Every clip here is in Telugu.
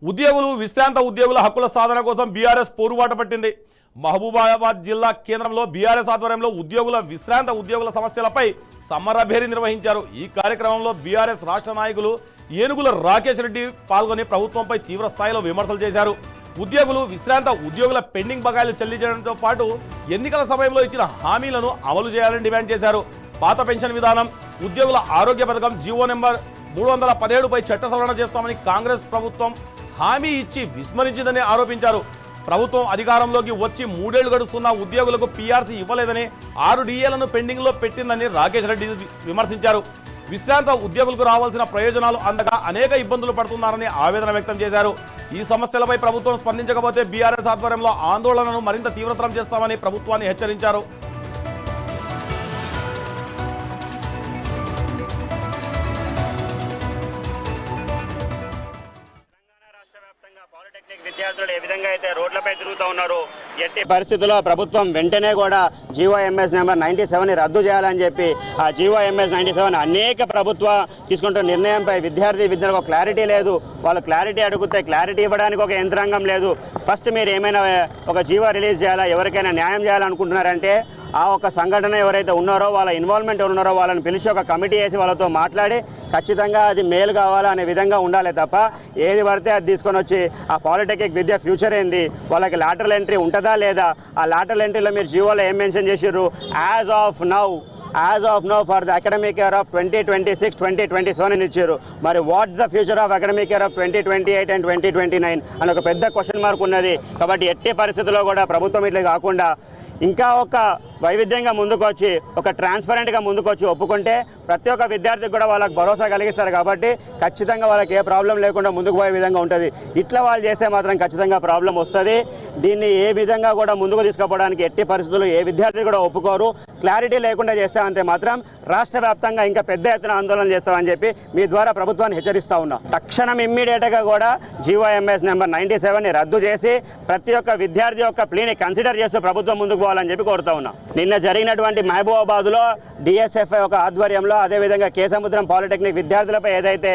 ఉద్యోగులు విశ్రాంత ఉద్యోగుల హక్కుల సాధన కోసం బీఆర్ఎస్ పోరుబాట పట్టింది. మహబూబాబాద్ జిల్లా కేంద్రంలో బీఆర్ఎస్ ఆధ్వర్యంలో ఉద్యోగుల విశ్రాంత ఉద్యోగుల సమస్యలపై సమరభేరి నిర్వహించారు. ఈ కార్యక్రమంలో బీఆర్ఎస్ రాష్ట్ర నాయకులు ఏనుగుల రాకేష్ రెడ్డి పాల్గొని ప్రభుత్వంపై తీవ్ర స్థాయిలో విమర్శలు చేశారు. ఉద్యోగులు విశ్రాంత ఉద్యోగుల పెండింగ్ బకాయిలు చెల్లించడంతో పాటు ఎన్నికల సమయంలో ఇచ్చిన హామీలను అమలు చేయాలని డిమాండ్ చేశారు. పాత పెన్షన్ విధానం, ఉద్యోగుల ఆరోగ్య పథకం జీవో నెంబర్ 317పై చట్ట సవరణ చేస్తామని కాంగ్రెస్ ప్రభుత్వం హామీ ఇచ్చి విస్మరించిందని ఆరోపించారు. ప్రభుత్వం అధికారంలోకి వచ్చి 3 ఏళ్లు గడుస్తున్న ఉద్యోగులకు పీఆర్సీ ఇవ్వలేదని 6 డిఏలను పెండింగ్లో పెట్టిందని రాకేష్ రెడ్డి విమర్శించారు. విశ్రాంత ఉద్యోగులకు రావాల్సిన ప్రయోజనాలు అందక అనేక ఇబ్బందులు పడుతున్నారని ఆవేదన వ్యక్తం చేశారు. ఈ సమస్యలపై ప్రభుత్వం స్పందించకపోతే బీఆర్ఎస్ ఆధ్వర్యంలో ఆందోళనను మరింత తీవ్రతరం చేస్తామని ప్రభుత్వాన్ని హెచ్చరించారు. పాలిటెక్నిక్ విద్యార్థులు ఏ విధంగా అయితే రోడ్లపై తిరుగుతూ ఉన్నారో, ఎట్టి పరిస్థితుల్లో ప్రభుత్వం వెంటనే కూడా జీవోఎంఎస్ నెంబర్ 97ని రద్దు చేయాలని చెప్పి ఆ జీవోఎంఎస్ 97 అనేక ప్రభుత్వ తీసుకుంటున్న నిర్ణయంపై విద్యార్థులకు క్లారిటీ లేదు. వాళ్ళు క్లారిటీ అడిగితే క్లారిటీ ఇవ్వడానికి ఒక యంత్రాంగం లేదు. ఫస్ట్ మీరు ఏమైనా ఒక జీవో రిలీజ్ చేయాలా, ఎవరికైనా న్యాయం చేయాలనుకుంటున్నారంటే ఆ ఒక సంఘటన ఎవరైతే ఉన్నారో వాళ్ళ ఇన్వాల్వ్మెంట్ ఉన్నారో వాళ్ళని పిలిచి ఒక కమిటీ వేసి వాళ్ళతో మాట్లాడి ఖచ్చితంగా అది మేలు కావాలా అనే విధంగా ఉండాలి తప్ప ఏది పడితే అది తీసుకొని వచ్చి ఆ పాలిటెక్నిక్ విద్య ఫ్యూచర్ ఏంది, వాళ్ళకి లాటరల్ ఎంట్రీ ఉంటుందా లేదా, ఆ లాటరల్ ఎంట్రీలో మీరు జీవోలో ఏం మెన్షన్ చేసిర్రు, as of now for the academic year of 2026-2027 అని ఇచ్చారు. మరి what's the future of academic year of 2028 and 2029 అని ఒక పెద్ద క్వశ్చన్ మార్క్ ఉన్నది. కాబట్టి ఎట్టి పరిస్థితుల్లో కూడా ప్రభుత్వం ఇట్లా కాకుండా ఇంకా ఒక వైవిధ్యంగా ముందుకు వచ్చి ఒక ట్రాన్స్పరెంట్గా ముందుకు వచ్చి ఒప్పుకుంటే ప్రతి ఒక్క విద్యార్థికి కూడా వాళ్ళకి భరోసా కలిగిస్తారు. కాబట్టి ఖచ్చితంగా వాళ్ళకి ఏ ప్రాబ్లం లేకుండా ముందుకు పోయే విధంగా ఉంటుంది. ఇట్లా వాళ్ళు చేస్తే మాత్రం ఖచ్చితంగా ప్రాబ్లం వస్తుంది. దీన్ని ఏ విధంగా కూడా ముందుకు తీసుకుపోవడానికి ఎట్టి పరిస్థితుల్లో ఏ విద్యార్థి కూడా ఒప్పుకోరు. క్లారిటీ లేకుండా చేస్తే అంతే మాత్రం రాష్ట్ర వ్యాప్తంగా ఇంకా పెద్ద ఎత్తున ఆందోళన చేస్తామని చెప్పి మీ ద్వారా ప్రభుత్వాన్ని హెచ్చరిస్తా ఉన్నా. తక్షణం ఇమ్మీడియట్గా కూడా జీవోఎంఎస్ నెంబర్ 97ని రద్దు చేసి ప్రతి ఒక్క విద్యార్థి యొక్క ప్లీని కన్సిడర్ చేస్తూ ప్రభుత్వం ముందుకు పోవాలని చెప్పి కోరుతా ఉన్నా. నిన్న జరిగినటువంటి మహబూబాబాద్లో డిఎస్ఎఫ్ఐ ఒక ఆధ్వర్యంలో అదేవిధంగా కేసముద్రం పాలిటెక్నిక్ విద్యార్థులపై ఏదైతే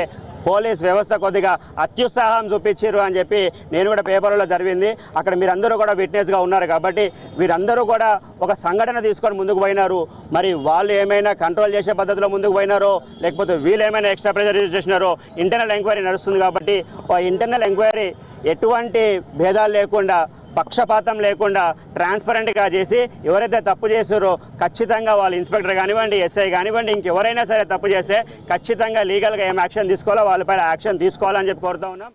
పోలీస్ వ్యవస్థ కొద్దిగా అత్యుత్సాహం చూపించారు అని చెప్పి నేను కూడా పేపర్లో జరిగింది. అక్కడ మీరందరూ కూడా విట్నెస్గా ఉన్నారు. కాబట్టి వీరందరూ కూడా ఒక సంఘటన తీసుకొని ముందుకు పోయినారు. మరి వాళ్ళు ఏమైనా కంట్రోల్ చేసే పద్ధతిలో ముందుకు పోయినారో లేకపోతే వీళ్ళు ఏమైనా ఎక్స్ట్రా ప్రెజర్ యూజ్ చేసినారో ఇంటర్నల్ ఎంక్వైరీ నడుస్తుంది. కాబట్టి ఆ ఇంటర్నల్ ఎంక్వైరీ ఎటువంటి భేదాలు లేకుండా పక్షపాతం లేకుండా ట్రాన్స్పరెంట్గా చేసి ఎవరైతే తప్పు చేస్తారో ఖచ్చితంగా వాళ్ళు ఇన్స్పెక్టర్ కానివ్వండి, ఎస్ఐ కానివ్వండి, ఇంకెవరైనా సరే తప్పు చేస్తే ఖచ్చితంగా లీగల్గా ఏం యాక్షన్ తీసుకోవాలో వాళ్ళపై యాక్షన్ తీసుకోవాలని చెప్పి కోరుతా ఉన్నాం.